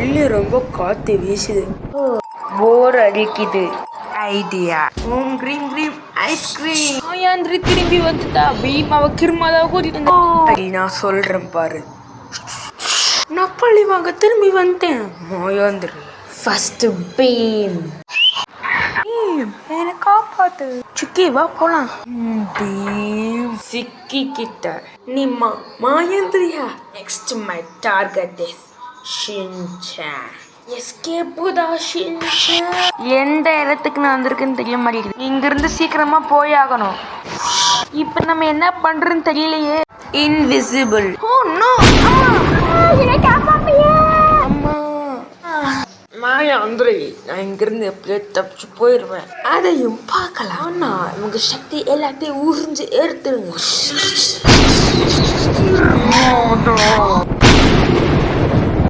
வெளியே ரொம்ப காத்து வீசுது. போர் அடிக்குது. Idea. Cream cream ice cream. Mayandri திரும்பி வந்துட்டா. பீமாவை கிருமாதான் கூட்டிட்டு நான் சொல்றேன் பாரு. நான் பள்ளி வாங்க திரும்பி வந்துட்டேன். மாயாந்திரி ஃபர்ஸ்ட் பீம். என்ன காப்பாத்து. சுக்கி வா போலாம். பீம் சிக்கிக்கிட்ட. நீ மாயாந்திரியா. Next my target is Shinchan. எஸ்கேப்புதா ஷின்சான். எந்த இடத்துக்கு நான் வந்திருக்குன்னு தெரிய மாட்டேங்குது. இங்க இருந்து சீக்கிரமா போயாகணும். இப்ப நம்ம என்ன பண்றோம்னு தெரியலையே. இன்விசிபிள். Oh no. மாயாந்திரி, நான் இங்கிருந்து எப்படியோ தப்பிச்சு போயிடுவேன். அதையும் பார்க்கலாம். ஆனா உங்க சக்தி எல்லாத்தையும் உறிஞ்சு எடுத்துருங்க.